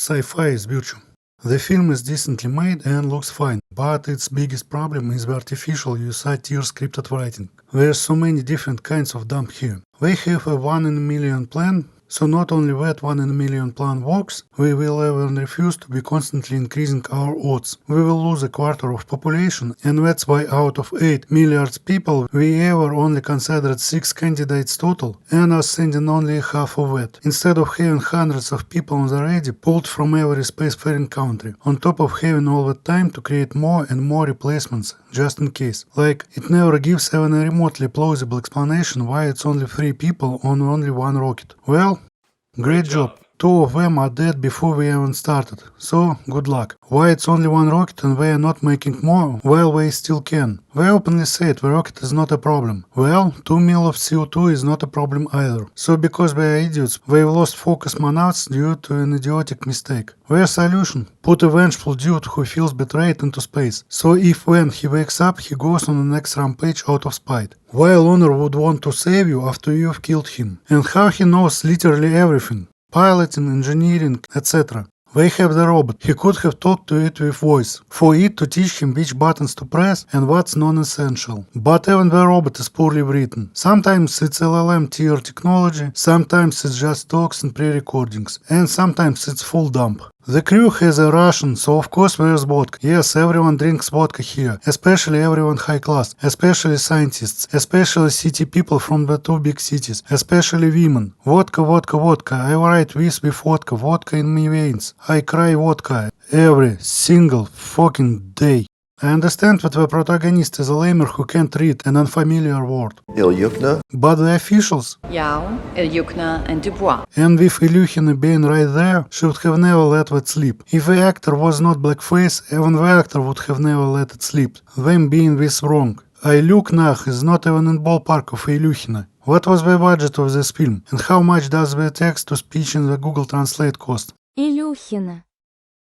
Sci-fi is virtue. The film is decently made and looks fine, but its biggest problem is the artificial USI-tier scripted writing. There's so many different kinds of dump here. They have a 1 in a million plan, so not only that 1 in a million plan works, we will even refuse to be constantly increasing our odds. We will lose a quarter of population, and that's why out of 8 milliards people, we ever only considered 6 candidates total, and are sending only half of that, instead of having hundreds of people on the ready pulled from every spacefaring country, on top of having all the time to create more and more replacements, just in case. Like, it never gives even a remotely plausible explanation why it's only 3 people on only 1 rocket. Well, great job. 2 of them are dead before we even started, so good luck. Why it's only 1 rocket and they are not making more? Well, they still can. They openly said the rocket is not a problem. Well, 2 mil of CO2 is not a problem either. So because they are idiots, they've lost focus months due to an idiotic mistake. Their solution? Put a vengeful dude who feels betrayed into space. So if when he wakes up, he goes on the next rampage out of spite. While Honor would want to save you after you've killed him. And how he knows literally everything. Piloting, engineering, etc. They have the robot. He could have talked to it with voice, for it to teach him which buttons to press and what's non-essential. But even the robot is poorly written. Sometimes it's LLM tier technology, sometimes it's just talks and pre-recordings, and sometimes it's full dump. The crew has a Russian, so of course there's vodka. Yes, everyone drinks vodka here, especially everyone high class, especially scientists, especially city people from the 2 big cities, especially women. Vodka, vodka, vodka. I write with vodka, vodka in my veins. I cry vodka every single fucking day. I understand that the protagonist is a lamer who can't read an unfamiliar word. Ilyukna? But the officials, Yao, Ilyukna, and Dubois. and with Ilyukhina being right there, should have never let that slip. If the actor was not blackface, even the actor would have never let it slip. Them being this wrong. Ilyukna is not even in ballpark of Ilyukhina. What was the budget of this film, and how much does the text-to-speech in the Google Translate cost? Илюхина,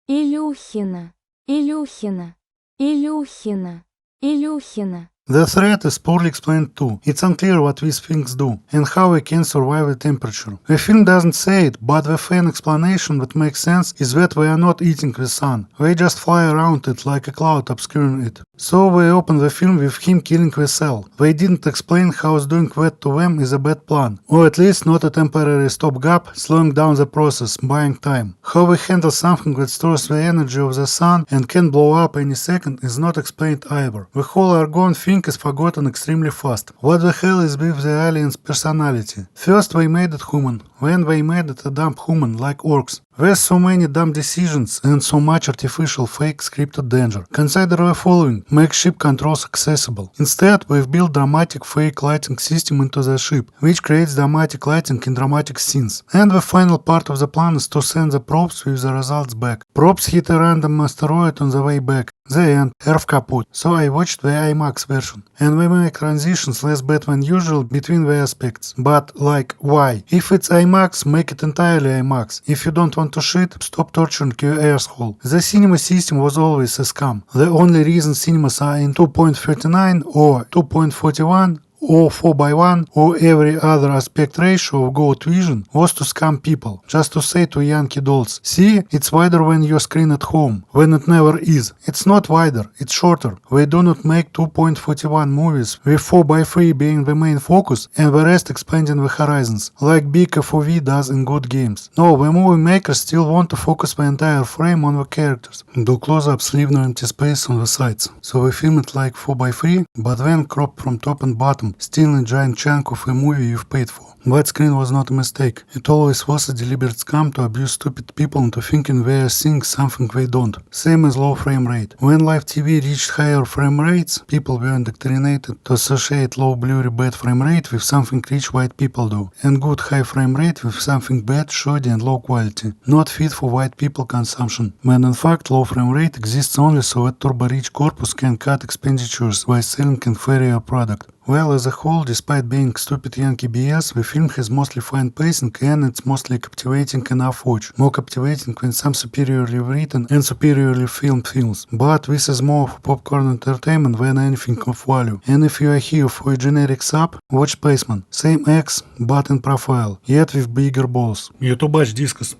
Илюхина, Илюхина, Илюхина, Илюхина. The threat is poorly explained too. It's unclear what these things do, and how they can survive the temperature. The film doesn't say it, but the fan explanation that makes sense is that they are not eating the sun. They just fly around it like a cloud obscuring it. So they open the film with him killing the cell. They didn't explain how doing that to them is a bad plan, or at least not a temporary stopgap, slowing down the process, buying time. How they handle something that stores the energy of the sun and can blow up any second is not explained either. The whole Argon thing is forgotten extremely fast. What the hell is with the alien's personality? First they made it human, then they made it a dumb human like orcs. There's so many dumb decisions and so much artificial fake scripted danger. Consider the following. Make ship controls accessible. Instead, we've built dramatic fake lighting system into the ship, which creates dramatic lighting in dramatic scenes. And the final part of the plan is to send the probes with the results back. Probes hit a random asteroid on the way back. The end. Earth kaput. So I watched the IMAX version. And we make transitions less bad than usual between the aspects. But, like, why? If it's IMAX, make it entirely IMAX. If you don't want to shit, stop torturing your asshole. The cinema system was always a scam. The only reason cinemas are in 2.39 or 2.41 or 4:1 or every other aspect ratio of Goat Vision was to scam people, just to say to Yankee dolls, see, it's wider than your screen at home, when it never is. It's not wider, it's shorter. We do not make 2.41 movies with 4:3 being the main focus and the rest expanding the horizons, like big FOV does in good games. No, the movie makers still want to focus the entire frame on the characters. Do close-ups leave no empty space on the sides. So we film it like 4:3, but then crop from top and bottom, stealing a giant chunk of a movie you've paid for. That screen was not a mistake. It always was a deliberate scam to abuse stupid people into thinking they are seeing something they don't. Same as low frame rate. When live TV reached higher frame rates, people were indoctrinated to associate low blurry bad frame rate with something rich white people do, and good high frame rate with something bad, shoddy and low quality, not fit for white people consumption, when in fact low frame rate exists only so that turbo-rich corpus can cut expenditures while selling inferior product. Well, as a whole, despite being stupid Yankee BS, the film has mostly fine pacing and it's mostly captivating enough watch. More captivating than some superiorly written and superiorly filmed films. But this is more of popcorn entertainment than anything of value. And if you are here for a generic sub, watch Spaceman. Same X, but in profile, yet with bigger balls. Ютубач дискос.